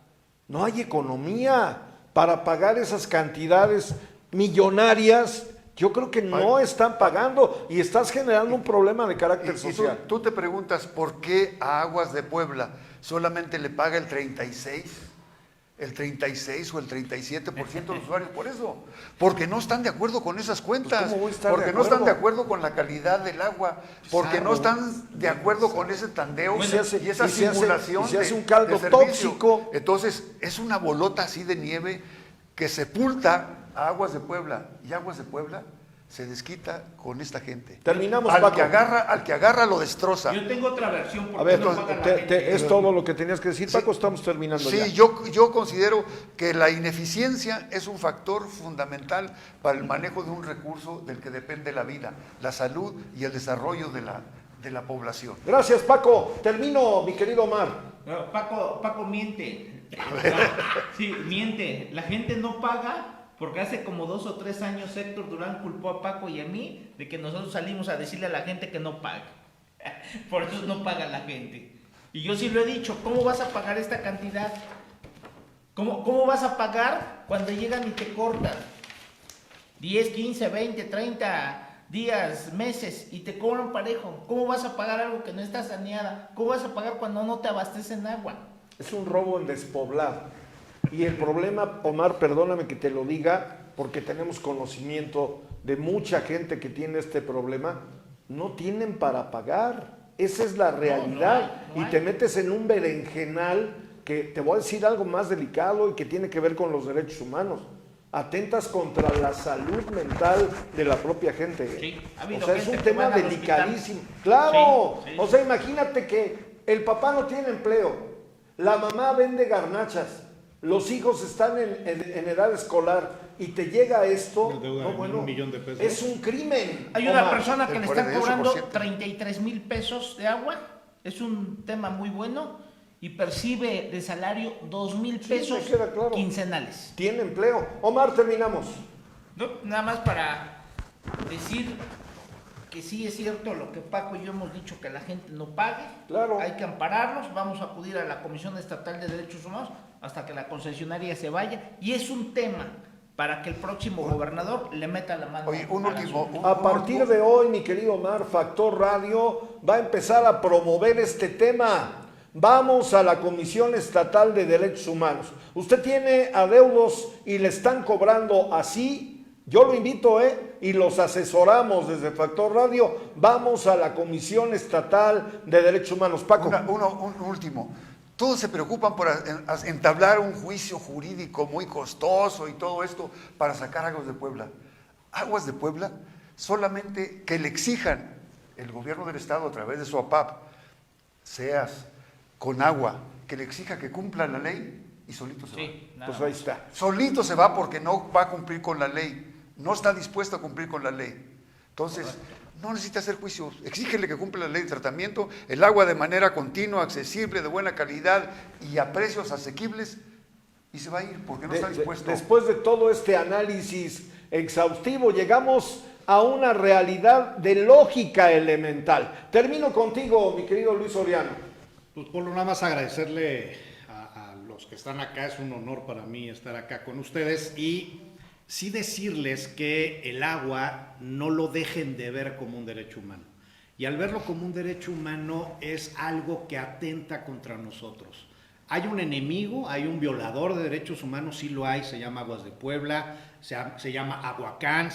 no hay economía para pagar esas cantidades millonarias. Yo creo que no están pagando y estás generando un problema de carácter Y social. tú te preguntas, ¿por qué a Aguas de Puebla solamente le paga el 36 o el 37% de los usuarios? Por eso, porque no están de acuerdo con esas cuentas, Pues, ¿cómo voy a estar porque de no están acuerdo? de acuerdo con la calidad del agua, porque no están de acuerdo con ese tandeo Y se hace- y esa y se hace- simulación y se hace de- un caldo de servicio. tóxico. Entonces, es una bolota así de nieve que sepulta a Aguas de Puebla, y Aguas de Puebla se desquita con esta gente. Terminamos, al Paco. que agarra lo destroza. Yo tengo otra versión A porque ver, no paga la gente. es todo lo que tenías que decir, Sí. Paco, estamos terminando ya. Sí, yo considero que la ineficiencia es un factor fundamental para el manejo de un recurso del que depende la vida, la salud y el desarrollo de la población. Gracias, Paco. Termino, mi querido Omar. No, Paco miente. Sí, miente. La gente no paga porque hace como 2 o 3 años Héctor Durán culpó a Paco y a mí de que nosotros salimos a decirle a la gente que no pague. Por eso no paga la gente. Y yo sí lo he dicho, ¿cómo vas a pagar esta cantidad? ¿Cómo vas a pagar cuando llegan y te cortan? 10, 15, 20, 30 días, meses y te cobran parejo. ¿Cómo vas a pagar algo que no está saneada? ¿Cómo vas a pagar cuando no te abastecen agua? Es un robo en despoblado. Y el problema, Omar, perdóname que te lo diga, porque tenemos conocimiento de mucha gente que tiene este problema, no tienen para pagar. Esa es la realidad. No hay. Y te metes en un berenjenal que te voy a decir algo más delicado y que tiene que ver con los derechos humanos. Atentas contra la salud mental de la propia gente. Sí, ha o habido sea, es gente un que tema van al delicadísimo. hospital. Claro. Sí, sí. O sea, imagínate que el papá no tiene empleo, la mamá vende garnachas, los hijos están en edad escolar y te llega esto, Una deuda de bueno, $1 millón de pesos. es un crimen. Hay una Omar. persona que el le están 48%. cobrando 33,000 pesos de agua, es un tema muy bueno, y percibe de salario 2,000 Sí, pesos me queda claro. quincenales. Tiene empleo. Omar, terminamos. No, nada más para decir que sí es cierto lo que Paco y yo hemos dicho, que la gente no pague, Claro. hay que ampararlos, vamos a acudir a la Comisión Estatal de Derechos Humanos hasta que la concesionaria se vaya, y es un tema para que el próximo gobernador le meta la mano. Oye, un al último. asunto. A partir de hoy, mi querido Omar, Factor Radio va a empezar a promover este tema. Vamos a la Comisión Estatal de Derechos Humanos. Usted tiene adeudos y le están cobrando así. Yo lo invito, y los asesoramos desde Factor Radio. Vamos a la Comisión Estatal de Derechos Humanos. Paco. Un último. Todos se preocupan por entablar un juicio jurídico muy costoso y todo esto para sacar Aguas de Puebla. Aguas de Puebla, solamente que le exijan el gobierno del estado a través de su APAP, SEAS, con agua, que le exija que cumpla la ley, y solito se va. Sí, nada Pues ahí más. está. Solito se va porque no va a cumplir con la ley, no está dispuesto a cumplir con la ley. Entonces, no necesita hacer juicios, exígele que cumpla la ley de tratamiento, el agua de manera continua, accesible, de buena calidad y a precios asequibles, y se va a ir porque no está dispuesto. Después de todo este análisis exhaustivo, llegamos a una realidad de lógica elemental. Termino contigo, mi querido Luis Soriano. Pues Polo, nada más agradecerle a los que están acá, es un honor para mí estar acá con ustedes y sí decirles que el agua no lo dejen de ver como un derecho humano. Y al verlo como un derecho humano es algo que atenta contra nosotros. Hay un enemigo, hay un violador de derechos humanos, sí lo hay, se llama Aguas de Puebla, se llama Aguacán,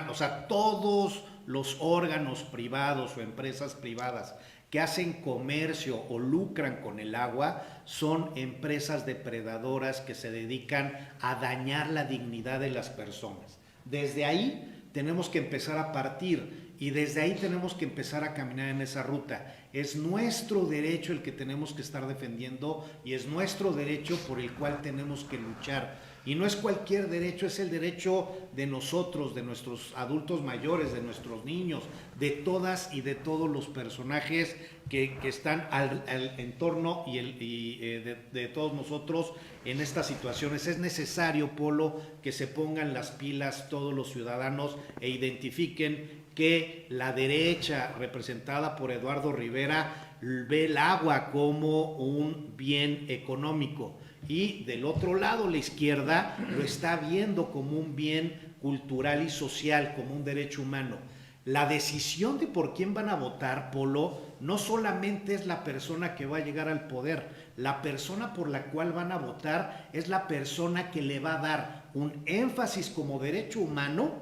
o sea, todos los órganos privados o empresas privadas que hacen comercio o lucran con el agua son empresas depredadoras que se dedican a dañar la dignidad de las personas. Desde ahí tenemos que empezar a partir y desde ahí tenemos que empezar a caminar en esa ruta. Es nuestro derecho el que tenemos que estar defendiendo y es nuestro derecho por el cual tenemos que luchar. Y no es cualquier derecho, es el derecho de nosotros, de nuestros adultos mayores, de nuestros niños, de todas y de todos los personajes que están al entorno de todos nosotros en estas situaciones. Es necesario, Polo, que se pongan las pilas todos los ciudadanos e identifiquen que la derecha representada por Eduardo Rivera ve el agua como un bien económico. Y del otro lado, la izquierda lo está viendo como un bien cultural y social, como un derecho humano. La decisión de por quién van a votar, Polo, no solamente es la persona que va a llegar al poder, la persona por la cual van a votar es la persona que le va a dar un énfasis como derecho humano,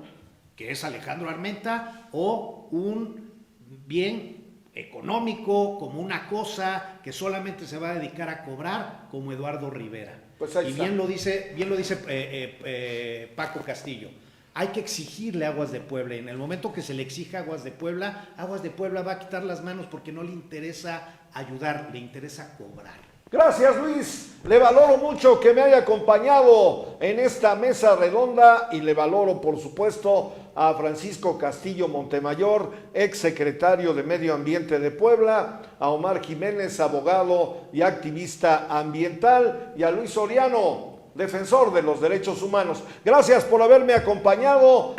que es Alejandro Armenta, o un bien económico, como una cosa que solamente se va a dedicar a cobrar, como Eduardo Rivera. Pues ahí y está. bien lo dice Paco Castillo. Hay que exigirle a Aguas de Puebla y en el momento que se le exija a Aguas de Puebla va a quitar las manos porque no le interesa ayudar, le interesa cobrar. Gracias, Luis. Le valoro mucho que me haya acompañado en esta mesa redonda y le valoro, por supuesto, a Francisco Castillo Montemayor, ex secretario de Medio Ambiente de Puebla, a Omar Jiménez, abogado y activista ambiental, y a Luis Soriano, defensor de los derechos humanos. Gracias por haberme acompañado.